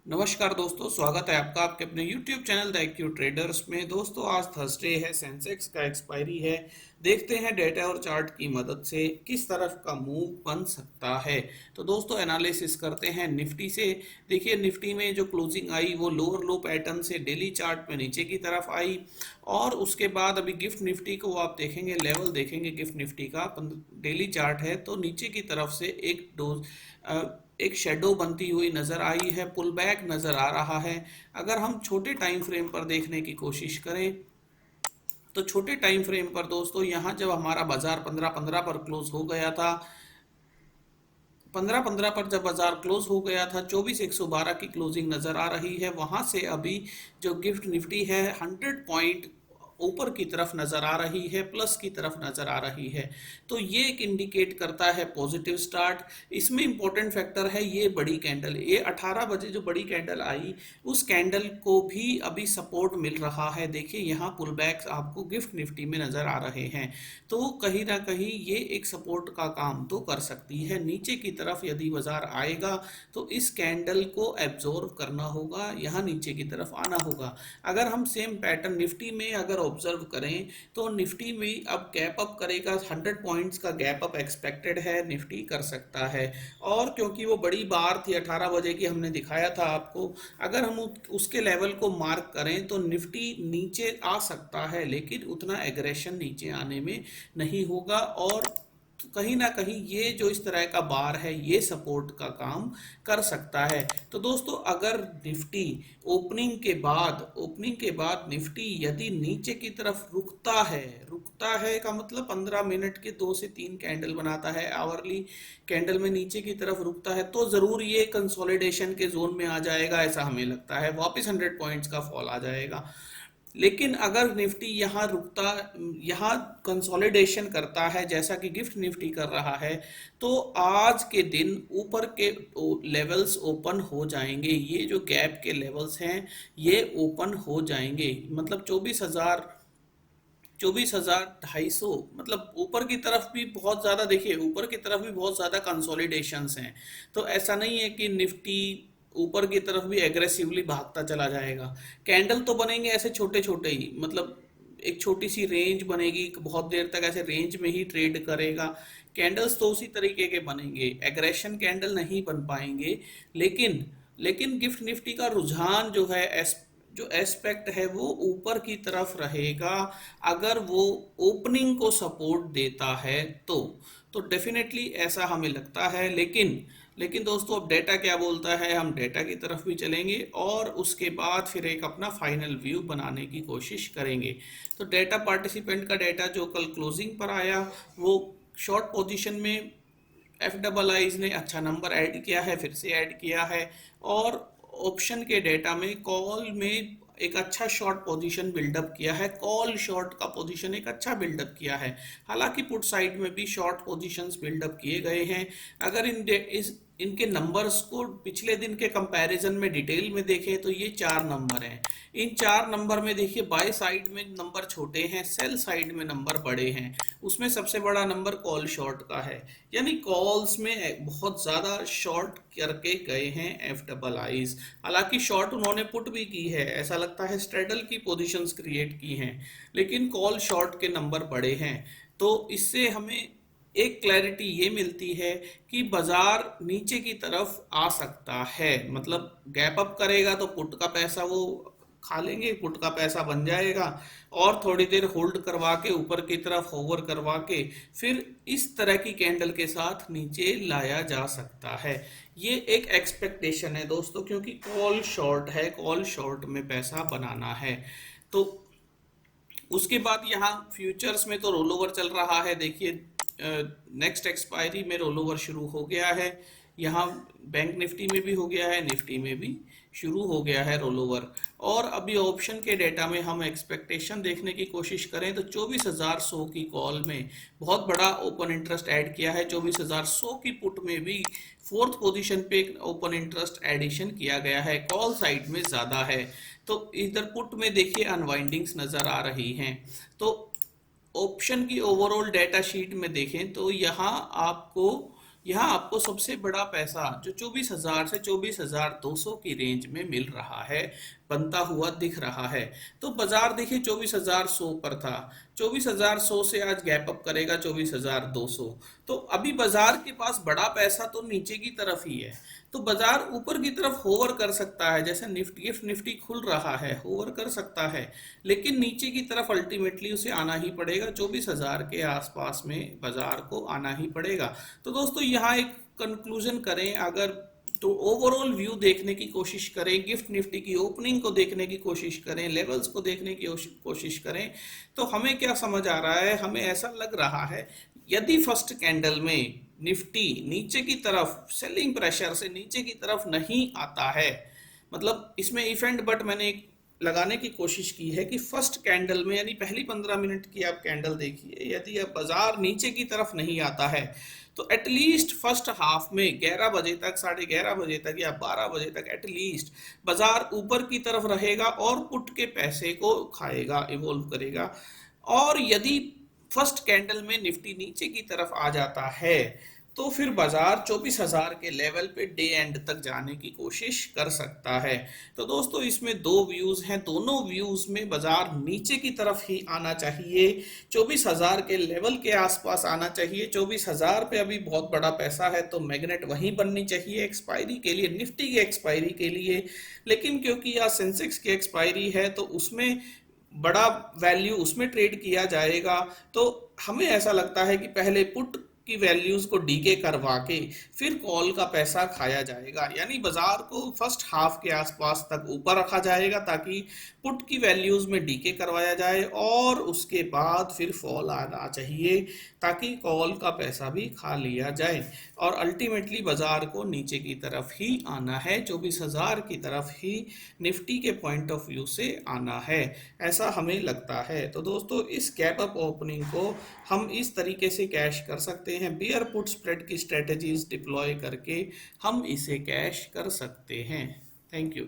नमस्कार दोस्तों, स्वागत है आपका आपके अपने YouTube channel the IQ traders में। दोस्तों आज थर्सडे है, सेंसेक्स का एक्सपायरी है। देखते हैं डेटा और चार्ट की मदद से किस तरफ का मूव बन सकता है। तो दोस्तों एनालिसिस करते हैं निफ्टी से। देखिए निफ्टी में जो क्लोजिंग आई वो लोअर लो पैटर्न से डेली चार्ट में नीचे की तरफ आई और उसके बाद अभी गिफ्ट निफ्टी को आप देखेंगे, लेवल देखेंगे गिफ्ट निफ्टी का डेली चार्ट है तो नीचे की तरफ से एक शेडो बनती हुई नजर आई है, पुल बैक नजर आ रहा है। अगर हम छोटे टाइम फ्रेम पर देखने की कोशिश करें तो छोटे टाइम फ्रेम पर दोस्तों यहाँ जब हमारा बाजार 15-15 पर क्लोज हो गया था, 15-15 पर जब बाजार क्लोज हो गया था, 24,112 की क्लोजिंग नजर आ रही है। वहां से अभी जो गिफ्ट निफ्टी है 100 पॉइंट ऊपर की तरफ नजर आ रही है, प्लस की तरफ नजर आ रही है। तो ये एक इंडिकेट करता है पॉजिटिव स्टार्ट। इसमें इंपॉर्टेंट फैक्टर है ये बड़ी कैंडल, ये 18 बजे जो बड़ी कैंडल आई उस कैंडल को भी अभी सपोर्ट मिल रहा है। देखिए यहाँ पुल बैक्स आपको गिफ्ट निफ्टी में नजर आ रहे हैं, तो कहीं ना कहीं ये एक सपोर्ट का काम तो कर सकती है। नीचे की तरफ यदि बाजार आएगा तो इस कैंडल को एब्जॉर्व करना होगा, यहाँ नीचे की तरफ आना होगा। अगर हम सेम पैटर्न निफ्टी में अगर ऑब्जर्व करें तो निफ्टी में अब गैप अप करेगा, 100 पॉइंट्स का गैप अप एक्सपेक्टेड है, निफ्टी कर सकता है। और क्योंकि वो बड़ी बार थी 18 बजे की, हमने दिखाया था आपको, अगर हम उसके लेवल को मार्क करें तो निफ्टी नीचे आ सकता है, लेकिन उतना एग्रेशन नीचे आने में नहीं होगा। और कहीं ना कहीं ये जो इस तरह का बार है ये सपोर्ट का काम कर सकता है। तो दोस्तों अगर निफ्टी ओपनिंग के बाद निफ्टी यदि नीचे की तरफ रुकता है का मतलब 15 मिनट के 2 से 3 कैंडल बनाता है, आवरली कैंडल में नीचे की तरफ रुकता है, तो जरूर ये कंसोलिडेशन के जोन में आ जाएगा, ऐसा हमें लगता है। वापस 100 पॉइंट्स का फॉल आ जाएगा। लेकिन अगर निफ्टी यहाँ कंसोलिडेशन करता है जैसा कि गिफ्ट निफ्टी कर रहा है, तो आज के दिन ऊपर के लेवल्स ओपन हो जाएंगे। ये जो गैप के लेवल्स हैं ये ओपन हो जाएंगे, मतलब 24,250, मतलब ऊपर की तरफ भी बहुत ज्यादा, देखिए ऊपर की तरफ भी बहुत ज्यादा कंसोलिडेशंस हैं। तो ऐसा नहीं है कि निफ्टी ऊपर की तरफ भी एग्रेसिवली भागता चला जाएगा। कैंडल तो बनेंगे ऐसे छोटे छोटे ही, मतलब एक छोटी सी रेंज बनेगी, बहुत देर तक ऐसे रेंज में ही ट्रेड करेगा। कैंडल्स तो उसी तरीके के बनेंगे, एग्रेशन कैंडल नहीं बन पाएंगे। लेकिन लेकिन गिफ्ट निफ्टी का रुझान जो एस्पेक्ट है वो ऊपर की तरफ रहेगा। अगर वो ओपनिंग को सपोर्ट देता है तो डेफिनेटली ऐसा हमें लगता है। लेकिन दोस्तों अब डेटा क्या बोलता है, हम डेटा की तरफ भी चलेंगे और उसके बाद फिर एक अपना फाइनल व्यू बनाने की कोशिश करेंगे। तो डेटा पार्टिसिपेंट का डेटा जो कल क्लोजिंग पर आया वो शॉर्ट पोजीशन में एफ डबल आईज ने अच्छा नंबर ऐड किया है, फिर से ऐड किया है। और ऑप्शन के डेटा में कॉल में एक अच्छा शॉर्ट पोजीशन बिल्डअप किया है, कॉल शॉर्ट का पोजीशन एक अच्छा बिल्डअप किया है। हालांकि पुट साइड में भी शॉर्ट पोजीशंस बिल्डअप किए गए हैं। अगर इनके नंबर्स को पिछले दिन के कंपैरिजन में डिटेल में देखें तो ये 4 नंबर हैं। इन 4 नंबर में देखिए बाय साइड में नंबर छोटे हैं, सेल साइड में नंबर बड़े हैं। उसमें सबसे बड़ा नंबर कॉल शॉर्ट का है, यानी कॉल्स में बहुत ज्यादा शॉर्ट करके गए हैं एफ डबल आईज। हालांकि शॉर्ट उन्होंने पुट भी की है, ऐसा लगता है स्ट्रेडल की पोजीशंस क्रिएट की हैं, लेकिन कॉल शॉर्ट के नंबर बड़े हैं। तो इससे हमें एक क्लैरिटी ये मिलती है कि बाजार नीचे की तरफ आ सकता है, मतलब गैप अप करेगा तो पुट का पैसा वो खा लेंगे, पुट का पैसा बन जाएगा और थोड़ी देर होल्ड करवा के ऊपर की तरफ होवर करवा के फिर इस तरह की कैंडल के साथ नीचे लाया जा सकता है। ये एक एक्सपेक्टेशन है दोस्तों, क्योंकि कॉल शॉर्ट है, कॉल शॉर्ट में पैसा बनाना है। तो उसके बाद यहाँ फ्यूचर्स में तो रोल ओवर चल रहा है। देखिए नेक्स्ट एक्सपायरी में रोल ओवर शुरू हो गया है, यहाँ बैंक निफ्टी में भी हो गया है, निफ्टी में भी शुरू हो गया है रोल ओवर। और अभी ऑप्शन के डेटा में हम एक्सपेक्टेशन देखने की कोशिश करें तो 24,100 की कॉल में बहुत बड़ा ओपन इंटरेस्ट ऐड किया है, 24,100 की पुट में भी फोर्थ पोजीशन पे ओपन इंटरेस्ट एडिशन किया गया है, कॉल साइड में ज्यादा है। तो इधर पुट में देखिए अनवाइंडिंग्स नजर आ रही हैं। तो ऑप्शन की ओवरऑल डेटा शीट में देखें तो यहाँ आपको यहाँ आपको सबसे बड़ा पैसा जो 24,000 से 24,200 की रेंज में मिल रहा है, बनता हुआ दिख रहा है। तो बाजार देखिए 24,100 पर था, 24,100 से आज गैप अप करेगा 24,200। तो अभी बाजार के पास बड़ा पैसा तो नीचे की तरफ ही है, तो बाजार ऊपर की तरफ होवर कर सकता है, जैसे निफ्टी खुल रहा है होवर कर सकता है, लेकिन नीचे की तरफ अल्टीमेटली उसे आना ही पड़ेगा, 24,000 के आसपास में बाजार को आना ही पड़ेगा। तो दोस्तों यहाँ एक कंक्लूजन करें अगर, तो ओवरऑल व्यू देखने की कोशिश करें, गिफ्ट निफ्टी की ओपनिंग को देखने की कोशिश करें, लेवल्स को देखने की कोशिश करें, तो हमें क्या समझ आ रहा है, हमें ऐसा लग रहा है यदि फर्स्ट कैंडल में निफ्टी नीचे की तरफ सेलिंग प्रेशर से नीचे की तरफ नहीं आता है, मतलब इसमें इफ एंड बट मैंने एक लगाने की कोशिश की है कि फर्स्ट कैंडल में यानी पहली 15 मिनट की आप कैंडल देखिए, यदि अब बाजार नीचे की तरफ नहीं आता है तो एटलीस्ट फर्स्ट हाफ में 11 बजे तक, 11:30 बजे तक या 12 बजे तक एटलीस्ट बाजार ऊपर की तरफ रहेगा और पुट के पैसे को खाएगा, इवॉल्व करेगा। और यदि फर्स्ट कैंडल में निफ्टी नीचे की तरफ आ जाता है तो फिर बाजार 24,000 के लेवल पे डे एंड तक जाने की कोशिश कर सकता है। तो दोस्तों इसमें दो व्यूज हैं, दोनों व्यूज में बाजार नीचे की तरफ ही आना चाहिए, 24,000 के लेवल के आसपास आना चाहिए। 24,000 पे अभी बहुत बड़ा पैसा है तो मैग्नेट वहीं बननी चाहिए एक्सपायरी के लिए, निफ्टी की एक्सपायरी के लिए। लेकिन क्योंकि यहाँ सेंसेक्स की एक्सपायरी है तो उसमें बड़ा वैल्यू उसमें ट्रेड किया जाएगा, तो हमें ऐसा लगता है कि पहले पुट की वैल्यूज को डीके करवा के फिर कॉल का पैसा खाया जाएगा, यानी बाजार को फर्स्ट हाफ के आसपास तक ऊपर रखा जाएगा ताकि पुट की वैल्यूज में डीके करवाया जाए और उसके बाद फिर फॉल आना चाहिए ताकि कॉल का पैसा भी खा लिया जाए और अल्टीमेटली बाजार को नीचे की तरफ ही आना है, 24,000 की तरफ ही निफ्टी के पॉइंट ऑफ व्यू से आना है, ऐसा हमें लगता है। तो दोस्तों इस गैप अप ओपनिंग को हम इस तरीके से कैश कर सकते हैं, बियर पुट स्प्रेड की स्ट्रेटजीज डिप्लॉय करके हम इसे कैश कर सकते हैं। Thank you.